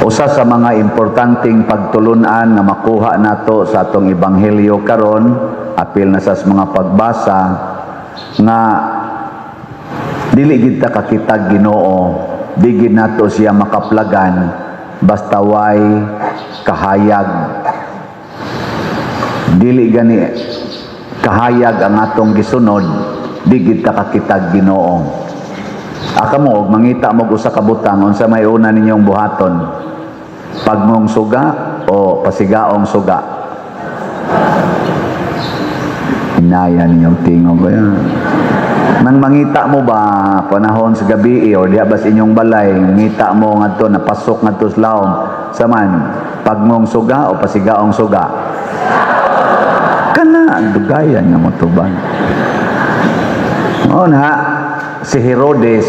Usa sa mga importanteng pagtulunan na makuha nato sa atong ebanghelyo karon, apil na sa mga pagbasa nga dili gid ta kakitag Ginoo, di gid nato siya makaplagan basta way kahayag. Dili gani kahayag ang atong gisunod, di gid ta kakitag Ginoo. Aka mo mangita mo usa ka butang unsa may una ninyong buhaton? Pagmong suga o pasigaong suga? Inaya ninyong tingog ko yan. Nang mangita mo ba panahon sa gabi o diha ba sa inyong balay, ngita mo ngadto napasok ngadto sa lawom, saman pagmong suga o pasigaong suga? Kana ang dugayan nga mo tuban. Mao na si Herodes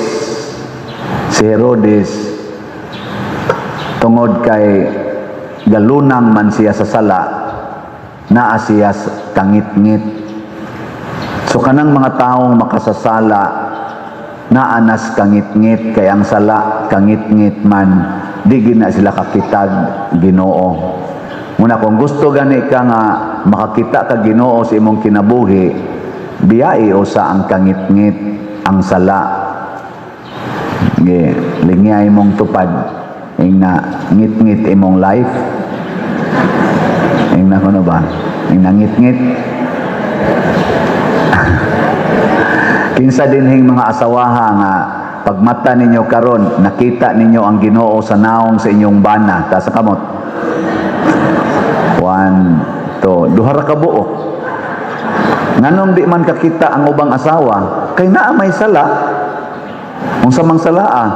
tungod kay galunang man siya sa sala, naa siya kangit-ngit. So kanang mga taong makasasala, naanas kangit-ngit, kay ang sala kangit-ngit man, di gina sila kakitag Ginoo. Muna kung gusto gani ka nga makakita ka Ginoo sa imong kinabuhi, biyai usa ang kangit-ngit, ang sala. Lingya imong tupad, ing na ngit-ngit imong life. Ing na kuno ba? Ing na ngit-ngit. Kinsa dinhing mga asawaha nga pagmata ninyo karon nakita ninyo ang Ginoo sa naong sa inyong bana, ta sa kamot. 1, 2, duha ra ka buok. Nganong di man kakita ang ubang asawa kay naa may sala. Unsa mang salaa?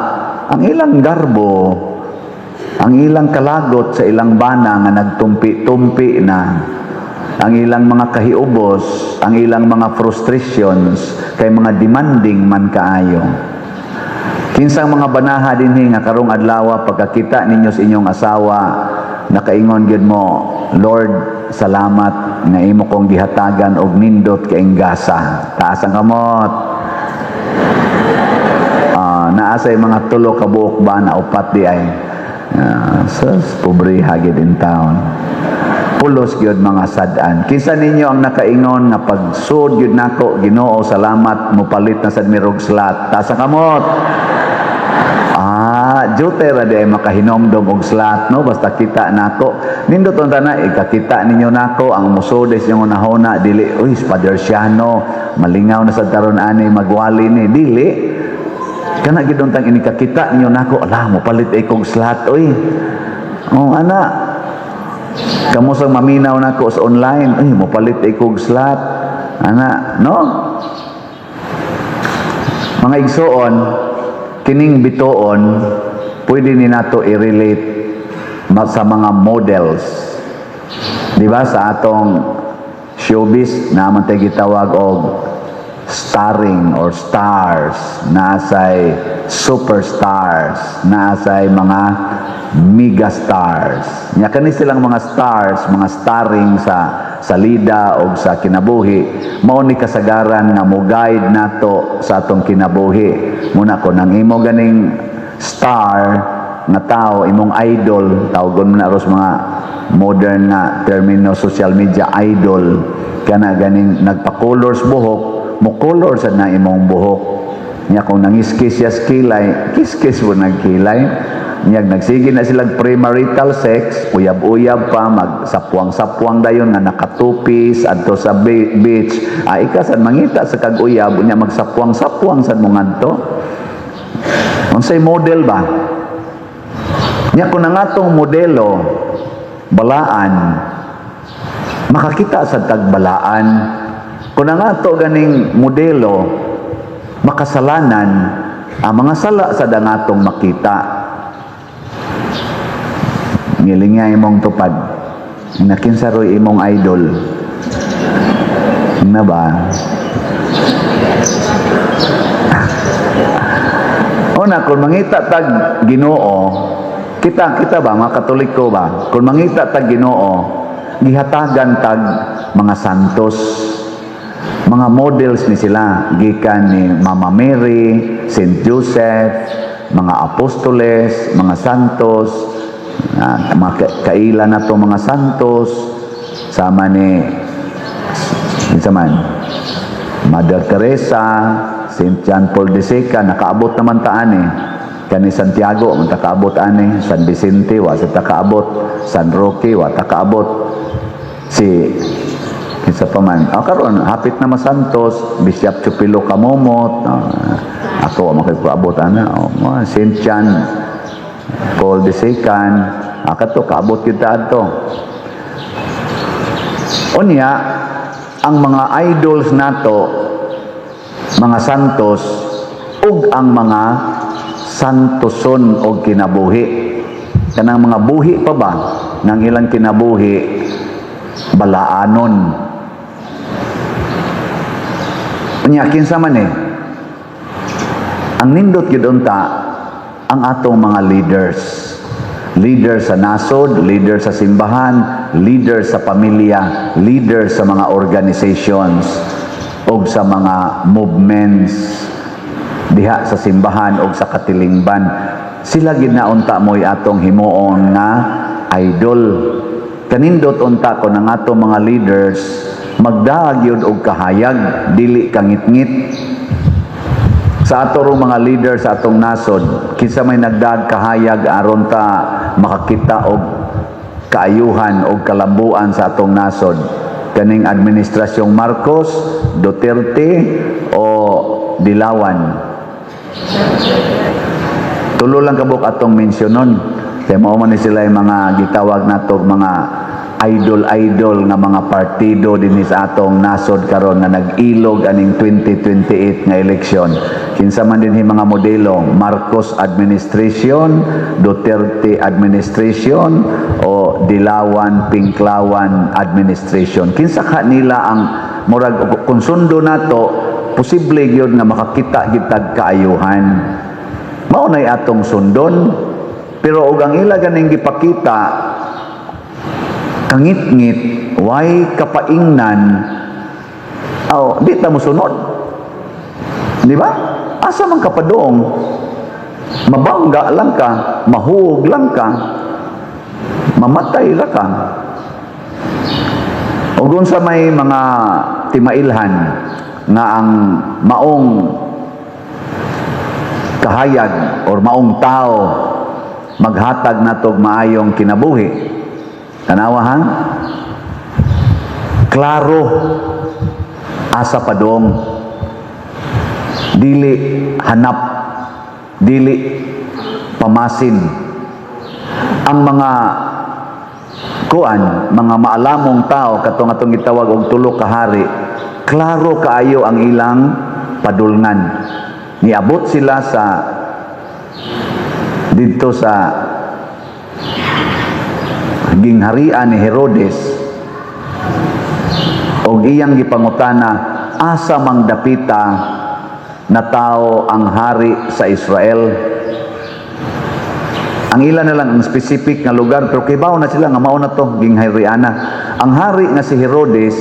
Ang ilang garbo, ang ilang kalagot sa ilang bana nga nagtumpi-tumpi na, ang ilang mga kahiubos, ang ilang mga frustrations, kay mga demanding man kaayo. Kinsang mga banaha dinhi nga karong adlaw pagkakita ninyo sa inyong asawa, nakaingon gyud mo, Lord, salamat nga imo kong gihatagan og nindot kaing gasa. Taas ang kamot. Naasay mga tulo ka buok ba na upat di ay pobre hagid in town. Pulos gyud mga sad-an. Kinsa ninyo ang nakaingon nga pagsud gyud nako Ginoo salamat mopalit na sad mirog slat. Taas ang kamot. Jote ra di ay makahinomdom og slat, no? Basta kita nako. Nindot unta na ikakita ninyo nako ang musodes yung unahona dili uy Spaderciano malingaw na sad karon ani magwali ni dili. Kana gid untang inikakita ninyo nako ala mo palit ay kog slat oy. Ana kamo sang maminaw nako sa online ay mo palit ay kog slat ana no. Mga igsoon kining bituon pwede ni nato i-relate sa mga models, di ba, sa atong showbiz na man tay gitawag og starring or stars, nasay superstars, nasay mga megastars. Nya kani silang mga stars, mga starring sa salida o sa kinabuhi, mao ni kasagaran nga mo guide nato sa atong kinabuhi. Muna ko nang imo ganing star nga tao, imong idol, tawgon mo na ros mga modern na termino social media idol, kana ganing nagpa-colors buhok, mo color sad na imong buhok. Nya kung nangiskis siya kilay, kiskis mo nagkilay. Nya nagsige na silang premarital sex, uyab-uyab pa, magsapwang-sapwang dayon nga nakatupis adto sa beach. Ikasan mangita sa kag-uyab, nya magsapwang-sapwang sad mo ngadto. Unsay model ba? Nya kung nangatong modelo balaan, makakita sa tagbalaan. Kung nangato ganing modelo makasalanan, ang mga sala sa dangatong makita. Ngilinga imong tupad, nakinsaroy imong idol na ba? Una, kung mangita tag Ginoo, kita ba, mga Katoliko ba? Kung mangita tag Ginoo, gihatagan tag mga santos, mga models ni sila, gikan ni Mama Mary, Saint Joseph, mga apostoles, mga santos, Kaila na to mga santos, sama ni Mother Teresa, St. John Paul II, nakaabot naman taan kani Santiago, matakaabot San Vicente, wa sa takaabot, San Roque, wa takaabot, si isa pa man. Karon hapit na masantos, Bishop Chupilo Kamomot, ako makikaabot St. John Paul II, kato kaabot kita ato. Unya, ang mga idols nato, mga santos, ug ang mga santoson o kinabuhi. Kanang mga buhi pa ba ng ilang kinabuhi, balaanon. Unya, kinsa man ang nindot gid unta ang atong mga leaders. Leader sa nasod, leader sa simbahan, leader sa pamilya, leader sa mga organizations o sa mga movements diha sa simbahan o sa katilingban. Sila ginaunta mo'y atong himuon nga idol. Kanindot unta ko ng atong mga leaders magdaag yun og kahayag, dili kangit-ngit. Sa atong mga leader sa atong nasod, kinsa may nagdaag kahayag aron ta makakita og kaayuhan og kalambuan sa atong nasod. Kaning administrasyong Marcos, Duterte o Dilawan. Tulo lang kabuk atong mensyonon. Kaya mao man ni sila yung mga gitawag nato mga idol nga mga partido dinhi sa atong nasod karon na nag-ilog aning 2028 nga eleksyon. Kinsa man dinhi mga modelo, Marcos administration, Duterte administration o Dilawan Pinklawan administration. Kinsa kanila ang murag kung sundo nato, posible gyud nga makakita gitag kaayuhan. Mao nay atong sundon, pero og ang ila ganing gipakita kangit-ngit, way kapaingnan, di ta mo sunod. Di ba? Asa man kapadong, mabangga lang ka, mahuog lang ka, mamatay ra ka. O dun sa may mga timailhan nga ang maong kahayag or maong tao maghatag natog maayong kinabuhi. Tanawa ha? Klaro asa padong, dili hanap, dili pamasin. Ang mga mga maalamong tao katong atong gitawag og tulo ka hari, klaro kaayo ang ilang padulngan. Niabot sila sa dito sa gingharian ni Herodes og iyang gipangutana, asa mang dapita na tao ang hari sa Israel. Ang ilan na lang ang specific nga lugar, pero kibaw na sila nga mao na to ginghariana. Ang hari nga si Herodes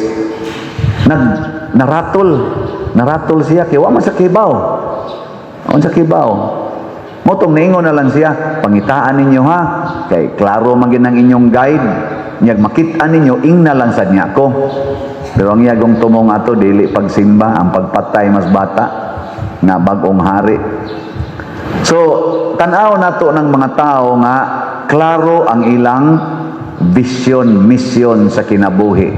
naratol siya kay wa man sa kibaw. Unsa kibaw? Motong niingon na lang siya, pangitaan ninyo ha, kay klaro man gid ang inyong guide, nyag makita ninyo ingna lang sad niya ko. Pero ang iyagong tumong ato dili pagsimba, ang pagpatay mas bata nga bag-ong hari. So tan-aw nato ng mga tao nga klaro ang ilang vision, mission sa kinabuhi.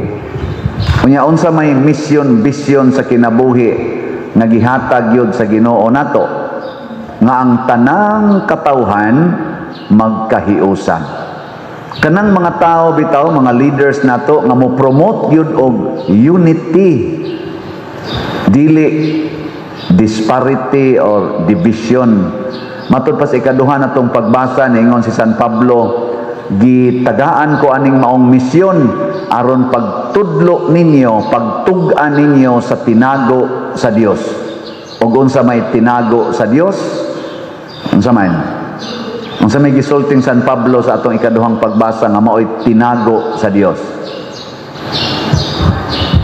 Unya unsa may mission, vision sa kinabuhi nga gihatag yun sa Ginoo nato, nga ang tanang katawhan magkahiusa. Kanang mga tao bitaw, mga leaders nato nga mo promote yun og unity, dili disparity or division. Matud pa sa ikaduha natong pagbasa ningon si San Pablo, gitagaan ko aning maong misyon aron pagtudlo ninyo, pagtug-an ninyo sa tinago sa Dios. Ug unsa may tinago sa Dios? Unsa may gisulting San Pablo sa atong ikaduhang pagbasa nga mao'y tinago sa Dios?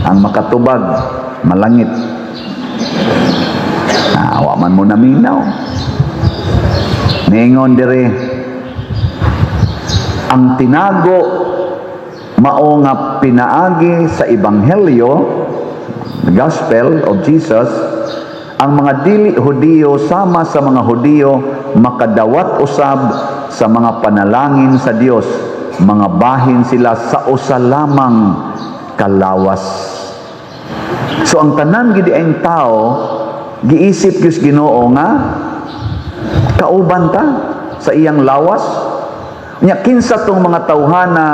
Ang makatubag, malangit. Awa man mo naminaw. Ningon dire, ang tinago mao nga pinaagi sa ebanghelyo, the gospel of Jesus, ang mga dili Hudiyo sama sa mga Hudiyo makadawat usab sa mga panalangin sa Dios, mga bahin sila sa usa lamang kalawas. So ang tanan gid ang tao giisip gyud Ginoo nga kauban ta sa iyang lawas. Nya kinsa tong mga tawhana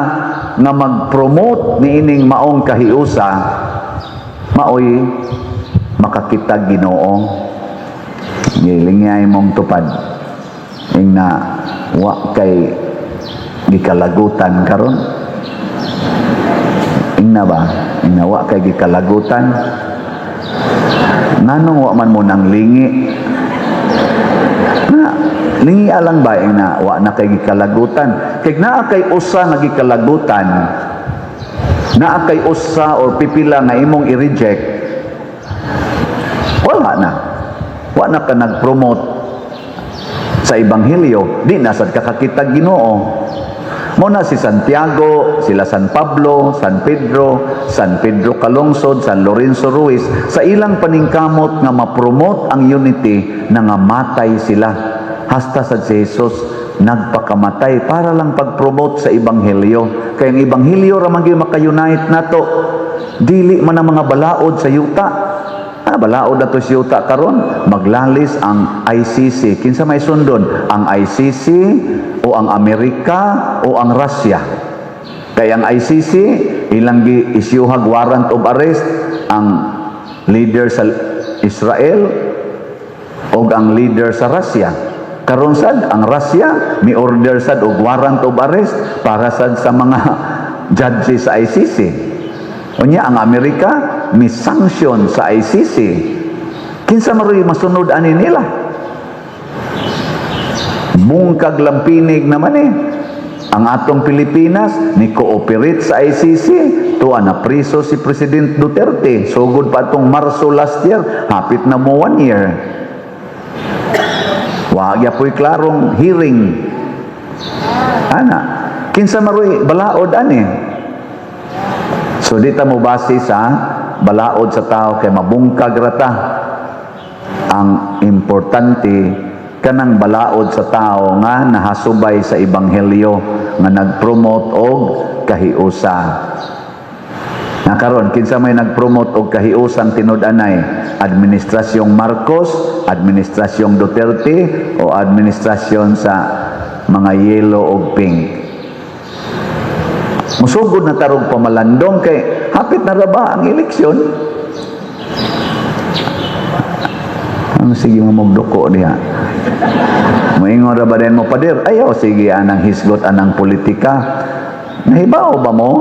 nga mag-promote niining maong kahiusa, maoy makakita Ginoo. Gilingay mong tupad ing na wa kay gikalagutan karon. Ing na ba? Ing na wa kay gikalagutan. Nganong wa man mo nang lingi? Lingi alang ba na wa na kay gikalagutan? Kay naa kay usa nga gikalagutan, naa kay usa or pipila nga imong i-reject, wala na. Wa na ka nag-promote sa ebanghelyo, di na sad kakakita Ginoo. Mo na si Santiago, sila San Pablo, San Pedro Calungsod, San Lorenzo Ruiz, sa ilang paningkamot nga ma-promote ang unity na nga matay sila. Hasta sa Jesus nagpakamatay para lang pag-promote sa ebanghelyo. Kaya ang ebanghelyo ra man gyud maka-unite nato. Dili man ang mga balaod sa yuta. Balaod na to sa yuta karon, maglalis ang ICC. Kinsa may sundon? Ang ICC o ang Amerika o ang Russia. Kaya ang ICC ilang gi-isyuhag warrant of arrest ang leader sa Israel o ang leader sa Russia. Karon sad ang Russia mi order sad og warrant of arrest para sad sa mga judges sa ICC. Unya ang Amerika mi sanction sa ICC. Kinsa maroy masunod ani nila? Bungkag lampinig naman ang atong Pilipinas ni cooperate sa ICC. Tuwa na priso si President Duterte. Sugod pa atong Marso last year, hapit na mo 1 year. Wagya po'y klarong hearing. Ana, kinsa maroy balaod ani? So dita mo base sa balaod sa tao kay mabungkag rata. Ang importante kanang balaod sa tao nga nahasubay sa ebanghelyo nga nagpromote og kahiusa. Nakaron kinsa may nagpromote og kahiusang tinud-anay? Administrasyong Marcos, administrasyong Duterte o administrasyon sa mga yellow o pink? Musugod na tarong pamalandong kay hapit na ra ba ang eleksyon? Ano sige mo magduko diha? Moingon ra ba din mo pader? Ayaw sige anang hisgot anang politika. Nahibaw ba mo?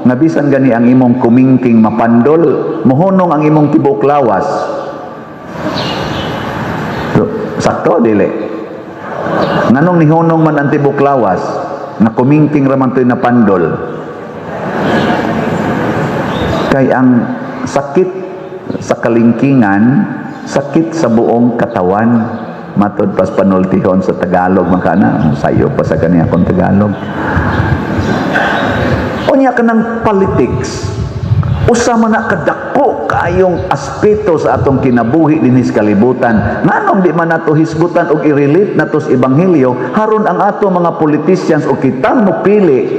Nga bisan gani ang imong kumingking mapandol, mohonong ang imong tibok lawas. Sakto dili. Nganong nihonong man ang tibok lawas na kumingking ra man toy napandol? Kay ang sakit sa kalingkingan, sakit sa buong katawan. Matod pas panultihon sa Tagalog makana, sayo pa sa kaniya kung Tagalog. Unya ka ng politics, usa man na kadako kaayong aspeto sa atong kinabuhi dinis kalibutan. Nganong di man nato hisgutan og i-relate nato sa ebanghelyo haron ang ato mga politicians o kitang mopili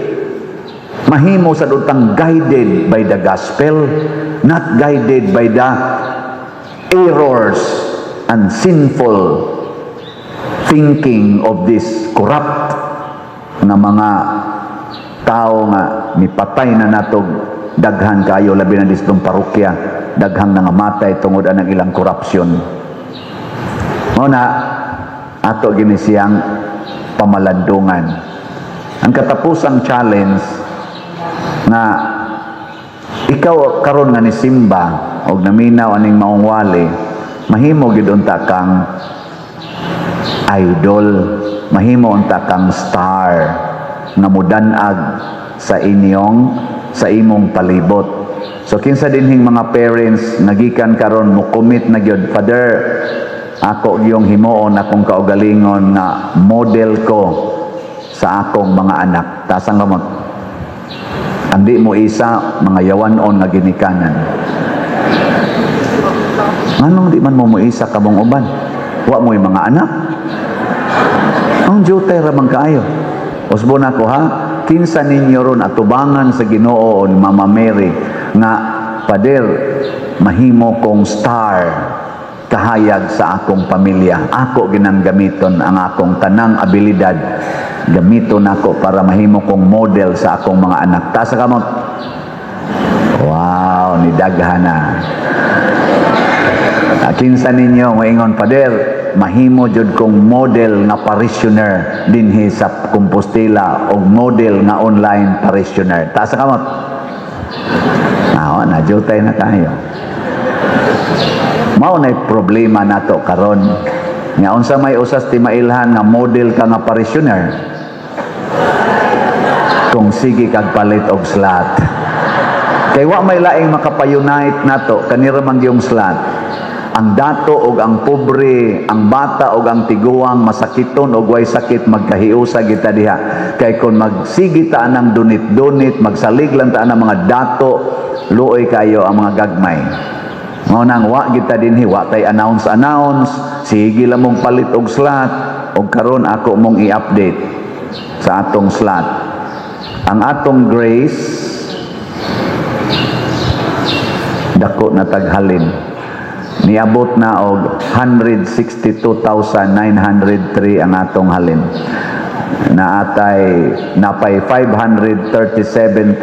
mahimo sa utang guided by the gospel, not guided by the errors and sinful thinking of this corrupt nga mga tao nga mipatay na natog daghan kayo labi na distong parokya, daghang nangamatay tungod anang ilang korupsyon. Mao na ato gini siyang pamalandungan. Ang katapusang challenge na ikaw karon nga ni simba og naminaw aning maong wali, mahimo gid unta kang idol, mahimo unta kang star nga mudanag sa imong palibot. So kinsa dinhing mga parents nagikan karon mo commit na gyud, Father, ako yung himuon akong kaugalingon na model ko sa akong mga anak. Tasang kamot. Andi mo isa, mga yawanon nga ginikanan. Anong di man mo isa kamong uban? Wa mo'y mga anak. Ang jutay ramang kaayo. Usbo na ko ha, kinsa ninyo ron atubangan sa Ginoo o ni Mama Mary nga, Pader, mahimo kong star kahayag sa akong pamilya. Ako ginang gamiton ang akong tanang abilidad. Gamiton ako para mahimo kong model sa akong mga anak. Taas sa kamot. Wow, ni daghana. Kinsa ninyo moingon, Pader, mahimo jud kong model nga parishioner dinhi sa Compostela o model nga online parishioner. Taas sa kamot. Na jutay na tayo. Mao na problema nato karon. Nga unsa may usas ti mailhan nga model ka nga parishioner? Kung sige kag palit og slot. Kay wa may laing makapayunite nato kanira man gyung slot. Ang dato og ang pobre, ang bata og ang tiguang masakiton og way sakit magkahiusa kita diha. Kay kun magsigi ta anang dunit-dunit, magsalig lang ta anang mga dato, luoy kayo ang mga gagmay. Mao nang wa kita dinhi, wa tay announce, sige lang mong palit og slot og karon ako mong i-update sa atong slot. Ang atong grace dako na taghalin. Niabot na og 162,903 ang atong halin. Napay 537,097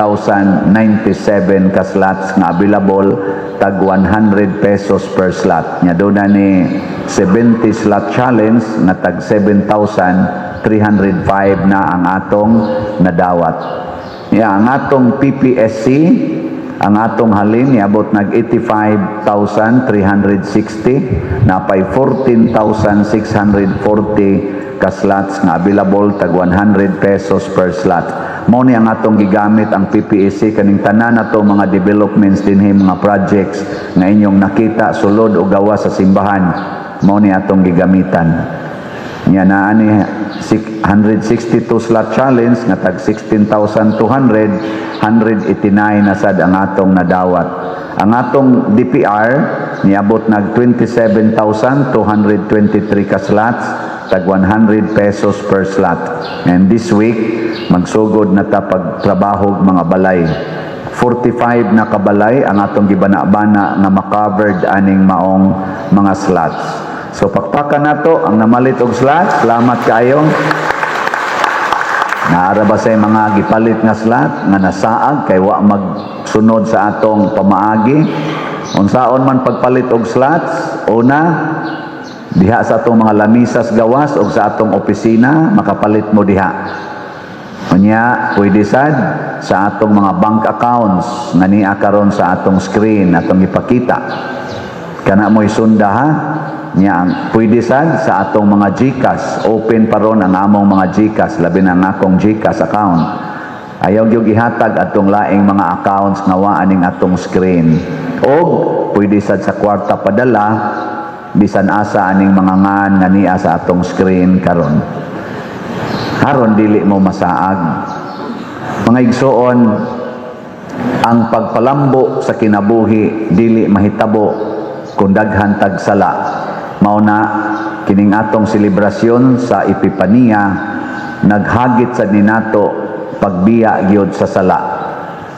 ka slots nga available, tag 100 pesos per slot. Nya do na ni 70 slot challenge na tag 7,305 na ang atong nadawat. Ang atong PPSC, ang atong halin niabot nag 85,360, napay 14,640 ka slots nga available, tag 100 pesos per slot. Mao ni ang atong gigamit ang PPSC kaning tanan nato mga developments dinhi, mga projects nga inyong nakita sulod o gawa sa simbahan. Mao ni atong gigamitan. Nya naa ni 162 slot challenge nga tag 16,200, 189 na sad ang atong nadawat. Ang atong DPR niabot nag 27,223 ka slots, tag 100 pesos per slot. And this week magsugod na ta pagtrabaho mga balay. 45 na kabalay ang atong gibana-bana nga ma-covered aning maong mga slots. So pakpakan nato ang namalit og slot. Salamat kayo. Naara ba say mga gipalit nga slot nga nasaag kay wa magsunod sa atong pamaagi? Unsaon man pagpalit og slots? Una, diha sa atong mga lamisas gawas o sa atong opisina, makapalit mo diha. Unya, pwede sad sa atong mga bank accounts nga niya karon sa atong screen atong ipakita. Kana mo isunda ha? Nya, pwede sad sa atong mga GCash. Open pa ron ang among mga GCash, labi na ang akong GCash account. Ayaw yung ihatag atong laing mga accounts nga wa aning atong screen. O pwede sad sa kwarta padala, bisan asa aning mga ngan nga niya sa atong screen karon. Haron dili mo masaag. Mga igsoon, ang pagpalambo sa kinabuhi dili mahitabo kung daghan tag sala. Mao na kining atong selebrasyon sa Epipania, naghagit sa ninato pagbiya gyud sa sala.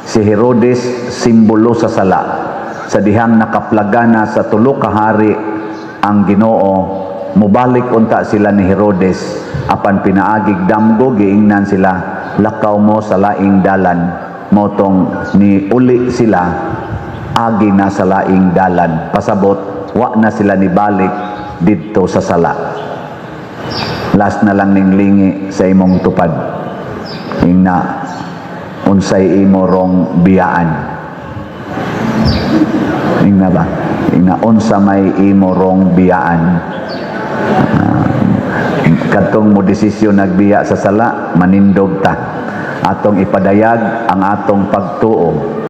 Si Herodes simbolo sa sala. Sa dihang nakaplagana sa tulo ka hari ang Ginoo, mubalik unta sila ni Herodes, apan pinaagig damgo giingnan sila, lakaw mo sa laing dalan. Motong ni uli sila, agi na sa laing dalan. Pasabot, wa na sila ni balik dito sa sala. Last na lang ning lingi sa imong tupad. Ingna unsay imo rong biyaan. Ingna ba? Ingna unsa may imo rong biyaan. Kadtong mo desisyon nagbiya sa sala, manindog ta. Atong ipadayag ang atong pagtuo